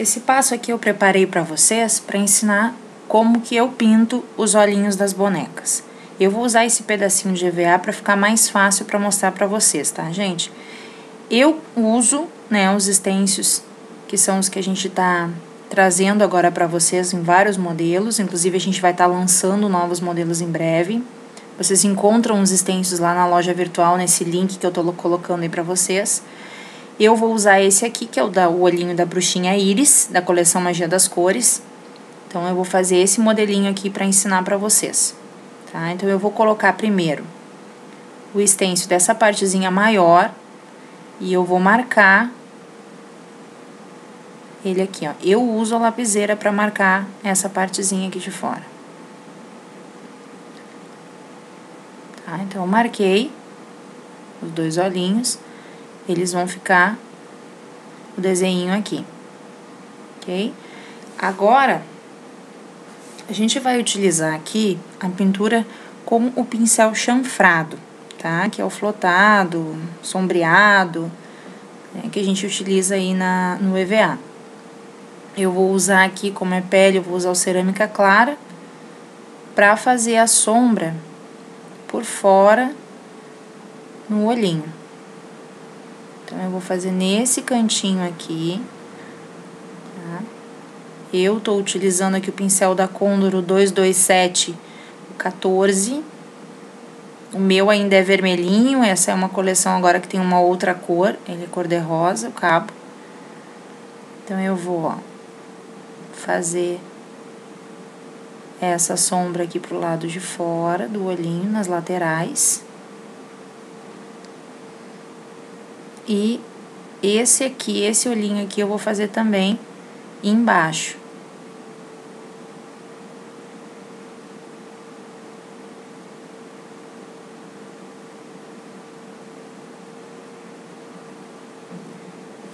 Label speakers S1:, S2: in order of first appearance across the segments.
S1: Esse passo aqui eu preparei para vocês para ensinar como que eu pinto os olhinhos das bonecas. Eu vou usar esse pedacinho de EVA para ficar mais fácil para mostrar para vocês, tá, gente? Eu uso, né, os stencils, que são os que a gente tá trazendo agora para vocês em vários modelos, inclusive a gente vai estar lançando novos modelos em breve. Vocês encontram os stencils lá na loja virtual, nesse link que eu tô colocando aí para vocês. Eu vou usar esse aqui, que é o olhinho da bruxinha Iris, da coleção Magia das Cores. Então, eu vou fazer esse modelinho aqui para ensinar para vocês, tá? Então, eu vou colocar primeiro o stencil dessa partezinha maior e eu vou marcar ele aqui, ó. Eu uso a lapiseira para marcar essa partezinha aqui de fora. Tá? Então, eu marquei os dois olhinhos. Eles vão ficar o desenho aqui, ok? Agora, a gente vai utilizar aqui a pintura com o pincel chanfrado, tá? Que é o flotado, sombreado, né? Que a gente utiliza aí no EVA. Eu vou usar aqui, como é pele, eu vou usar o cerâmica clara pra fazer a sombra por fora no olhinho. Então, eu vou fazer nesse cantinho aqui, tá? Eu tô utilizando aqui o pincel da Condor, o 227, o 14. O meu ainda é vermelhinho, essa é uma coleção agora que tem uma outra cor, ele é cor de rosa, o cabo. Então, eu vou, ó, fazer essa sombra aqui pro lado de fora do olhinho, nas laterais. E esse olhinho aqui eu vou fazer também embaixo.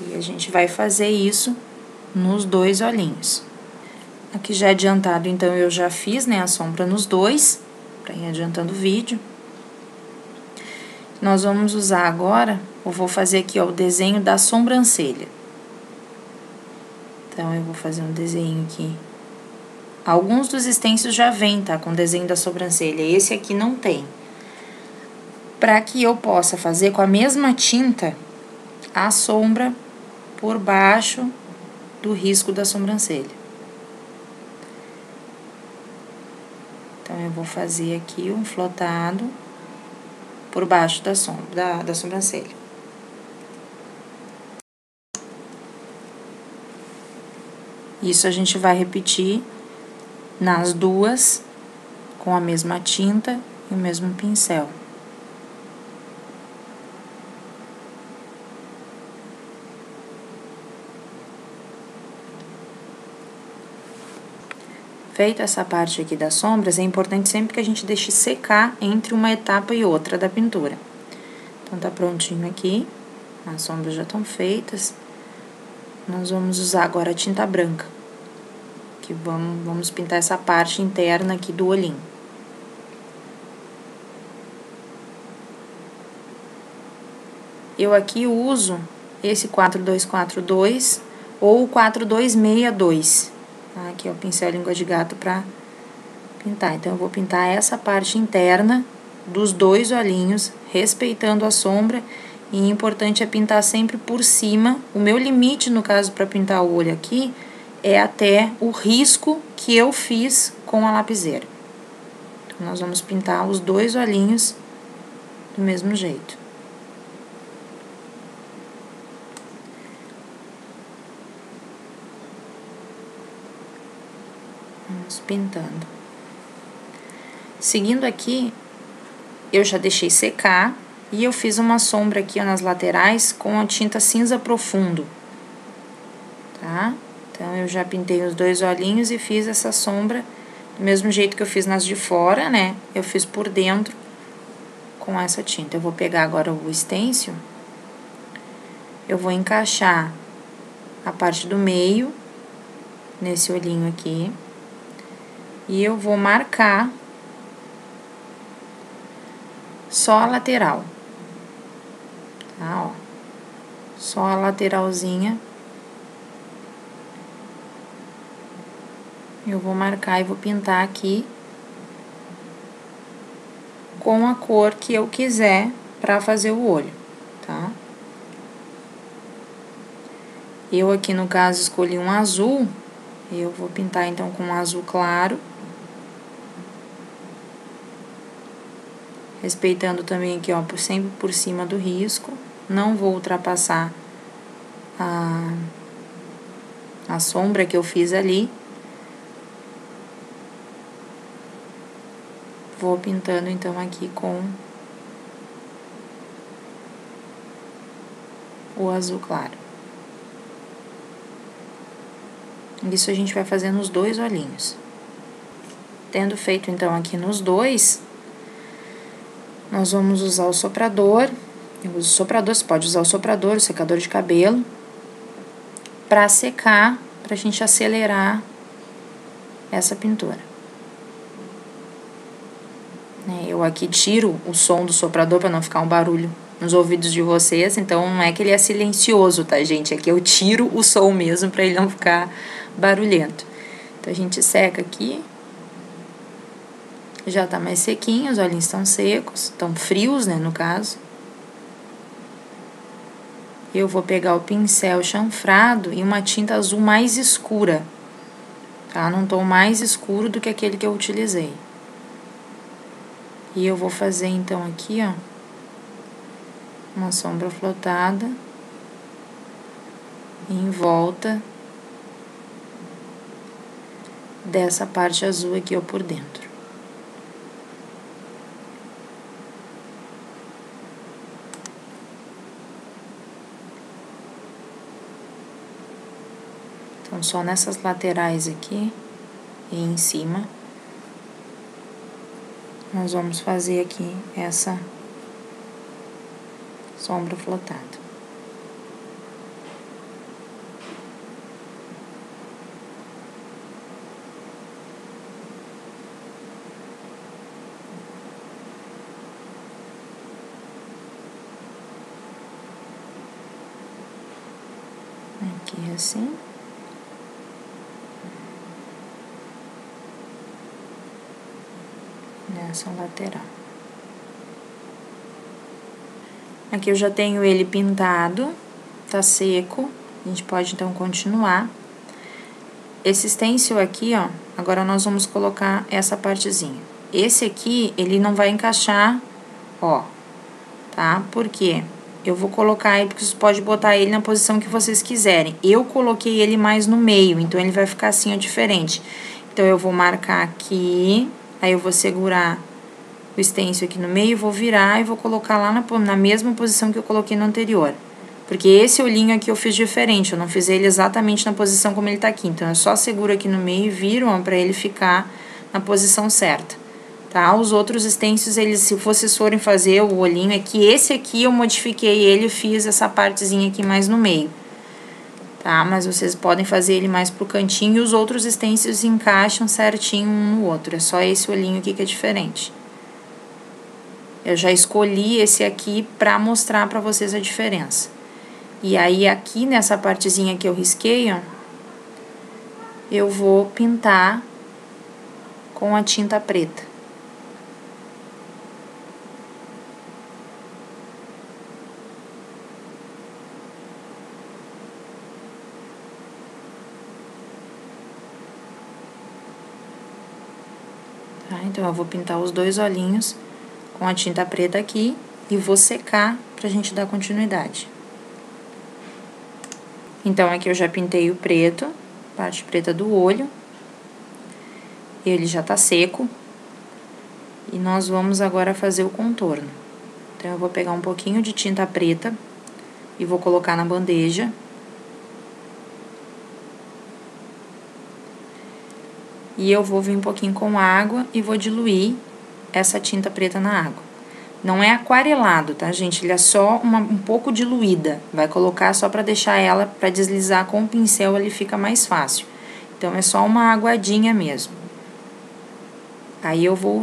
S1: E a gente vai fazer isso nos dois olhinhos. Aqui já adiantado, então, eu já fiz, né, a sombra nos dois, pra ir adiantando o vídeo. Nós vamos usar agora, eu vou fazer aqui, ó, o desenho da sobrancelha. Então, eu vou fazer um desenho aqui. Alguns dos stencils já vem, tá, com o desenho da sobrancelha. Esse aqui não tem. Pra que eu possa fazer com a mesma tinta a sombra por baixo do risco da sobrancelha. Então, eu vou fazer aqui um flotado por baixo da sombra, da sobrancelha. Isso a gente vai repetir nas duas, com a mesma tinta e o mesmo pincel. Feito essa parte aqui das sombras, é importante sempre que a gente deixe secar entre uma etapa e outra da pintura. Então, tá prontinho aqui, as sombras já estão feitas. Nós vamos usar agora a tinta branca, que vamos pintar essa parte interna aqui do olhinho. Eu aqui uso esse 4242 ou o 4262. Aqui é o pincel língua de gato pra pintar. Então, eu vou pintar essa parte interna dos dois olhinhos, respeitando a sombra. E o importante é pintar sempre por cima. O meu limite, no caso, pra pintar o olho aqui, é até o risco que eu fiz com a lapiseira. Então, nós vamos pintar os dois olhinhos do mesmo jeito. Vamos pintando. Seguindo aqui, eu já deixei secar e eu fiz uma sombra aqui, ó, nas laterais com a tinta cinza profundo, tá? Então, eu já pintei os dois olhinhos e fiz essa sombra do mesmo jeito que eu fiz nas de fora, né? Eu fiz por dentro com essa tinta. Eu vou pegar agora o stencil, eu vou encaixar a parte do meio nesse olhinho aqui. E eu vou marcar só a lateral, tá, ó. Só a lateralzinha eu vou marcar e vou pintar aqui com a cor que eu quiser pra fazer o olho, tá? Eu aqui, no caso, escolhi um azul, eu vou pintar, então, com um azul claro. Respeitando também aqui, ó, sempre por cima do risco. Não vou ultrapassar a sombra que eu fiz ali. Vou pintando, então, aqui com o azul claro. Isso a gente vai fazer nos dois olhinhos. Tendo feito, então, aqui nos dois, nós vamos usar o soprador. Eu uso o soprador, você pode usar o soprador, o secador de cabelo, pra secar, pra gente acelerar essa pintura. Eu aqui tiro o som do soprador pra não ficar um barulho nos ouvidos de vocês, então não é que ele é silencioso, tá, gente? Aqui eu tiro o som mesmo pra ele não ficar barulhento. Então, a gente seca aqui. Já tá mais sequinho, os olhinhos estão secos, estão frios, né, no caso. Eu vou pegar o pincel chanfrado e uma tinta azul mais escura, tá? Num tom mais escuro do que aquele que eu utilizei. E eu vou fazer, então, aqui, ó, uma sombra flotada em volta dessa parte azul aqui, ó, por dentro. Então, só nessas laterais aqui e em cima, nós vamos fazer aqui essa sombra flotada. Aqui assim. Nessa lateral. Aqui eu já tenho ele pintado, tá seco, a gente pode então continuar. Esse stencil aqui, ó, agora nós vamos colocar essa partezinha. Esse aqui, ele não vai encaixar, ó, tá? Por quê? Eu vou colocar aí, porque vocês podem botar ele na posição que vocês quiserem. Eu coloquei ele mais no meio, então ele vai ficar assim, ó, diferente. Então, eu vou marcar aqui, aí eu vou segurar o stencil aqui no meio, vou virar e vou colocar lá na mesma posição que eu coloquei no anterior. Porque esse olhinho aqui eu fiz diferente, eu não fiz ele exatamente na posição como ele tá aqui. Então, eu só seguro aqui no meio e viro, ó, pra ele ficar na posição certa. Tá? Os outros stencils, eles, se vocês forem fazer o olhinho, é que esse aqui eu modifiquei ele e fiz essa partezinha aqui mais no meio. Tá? Mas vocês podem fazer ele mais pro cantinho e os outros stencils encaixam certinho um no outro. É só esse olhinho aqui que é diferente. Eu já escolhi esse aqui pra mostrar pra vocês a diferença. E aí, aqui nessa partezinha que eu risquei, ó, eu vou pintar com a tinta preta. Tá? Então, eu vou pintar os dois olhinhos com a tinta preta aqui e vou secar pra gente dar continuidade. Então, aqui eu já pintei o preto, parte preta do olho. Ele já tá seco. E nós vamos agora fazer o contorno. Então, eu vou pegar um pouquinho de tinta preta e vou colocar na bandeja. E eu vou vir um pouquinho com água e vou diluir essa tinta preta na água. Não é aquarelado, tá, gente? Ele é só um pouco diluída. Vai colocar só pra deixar ela, pra deslizar com o pincel, ele fica mais fácil. Então, é só uma aguadinha mesmo. Aí, eu vou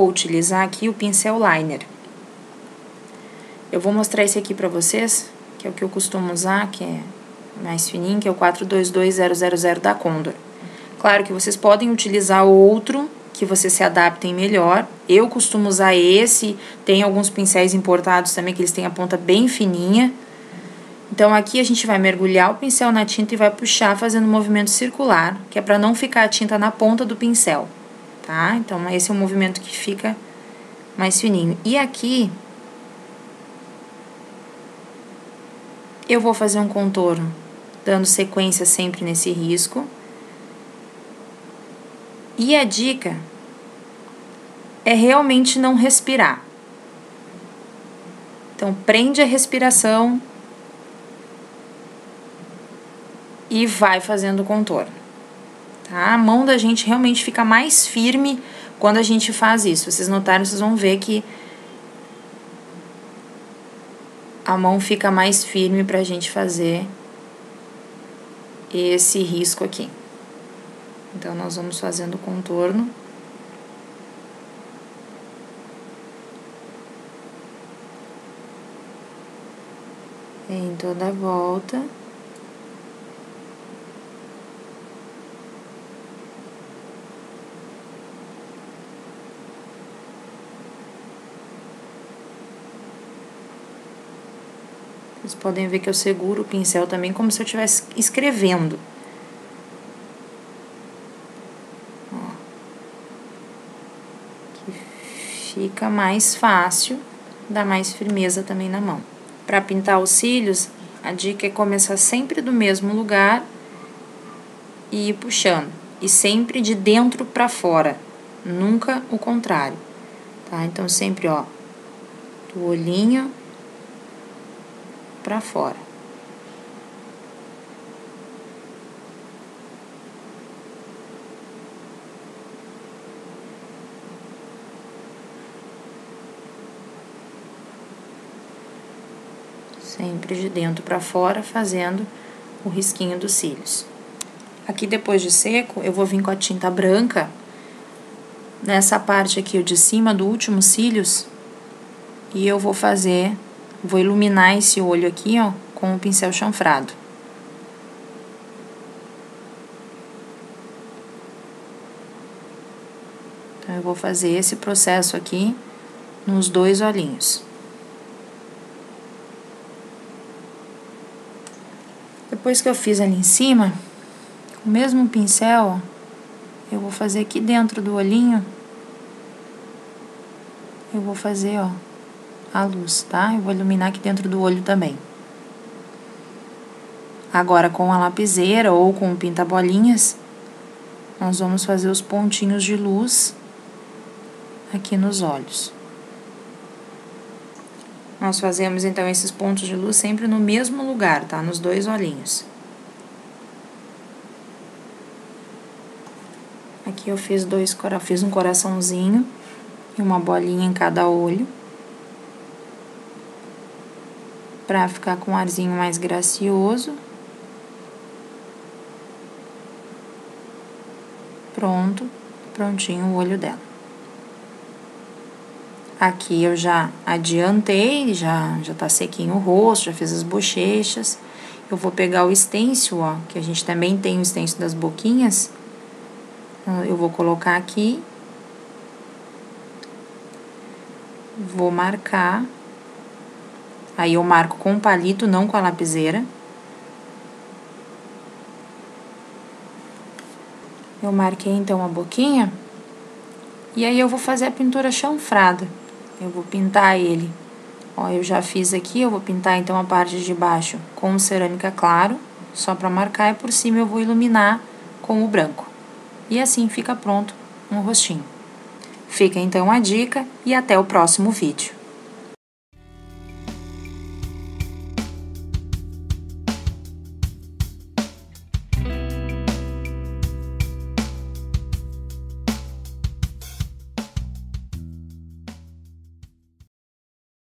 S1: utilizar aqui o pincel liner. Eu vou mostrar esse aqui pra vocês, que é o que eu costumo usar, que é mais fininho, que é o 422000 da Condor. Claro que vocês podem utilizar outro, que vocês se adaptem melhor. Eu costumo usar esse, tem alguns pincéis importados também, que eles têm a ponta bem fininha. Então, aqui a gente vai mergulhar o pincel na tinta e vai puxar fazendo um movimento circular, que é para não ficar a tinta na ponta do pincel, tá? Então, esse é um movimento que fica mais fininho. E aqui, eu vou fazer um contorno, dando sequência sempre nesse risco. E a dica é realmente não respirar. Então, prende a respiração e vai fazendo o contorno, tá? A mão da gente realmente fica mais firme quando a gente faz isso. Se vocês notarem, vocês vão ver que a mão fica mais firme pra gente fazer esse risco aqui. Então, nós vamos fazendo o contorno. Em toda a volta. Vocês podem ver que eu seguro o pincel também como se eu estivesse escrevendo. Fica mais fácil, dá mais firmeza também na mão. Para pintar os cílios, a dica é começar sempre do mesmo lugar e ir puxando. E sempre de dentro para fora, nunca o contrário, tá? Então, sempre, ó, do olhinho para fora. Sempre de dentro para fora, fazendo o risquinho dos cílios. Aqui, depois de seco, eu vou vir com a tinta branca nessa parte aqui, o de cima do último cílios, e eu vou iluminar esse olho aqui, ó, com o pincel chanfrado. Então, eu vou fazer esse processo aqui nos dois olhinhos. Depois que eu fiz ali em cima, com o mesmo pincel, ó, eu vou fazer aqui dentro do olhinho, eu vou fazer, ó, a luz, tá? Eu vou iluminar aqui dentro do olho também. Agora, com a lapiseira ou com o pinta-bolinhas, nós vamos fazer os pontinhos de luz aqui nos olhos. Nós fazemos, então, esses pontos de luz sempre no mesmo lugar, tá? Nos dois olhinhos. Aqui eu fiz fiz um coraçãozinho e uma bolinha em cada olho. Pra ficar com um arzinho mais gracioso. Prontinho o olho dela. Aqui eu já adiantei, já tá sequinho o rosto, já fiz as bochechas. Eu vou pegar o stencil, ó, que a gente também tem o stencil das boquinhas. Eu vou colocar aqui. Vou marcar. Aí eu marco com o palito, não com a lapiseira. Eu marquei, então, a boquinha. E aí eu vou fazer a pintura chanfrada. Eu vou pintar ele. Ó, eu já fiz aqui, eu vou pintar, então, a parte de baixo com cerâmica claro, só pra marcar, e por cima eu vou iluminar com o branco. E assim fica pronto um rostinho. Fica, então, a dica e até o próximo vídeo.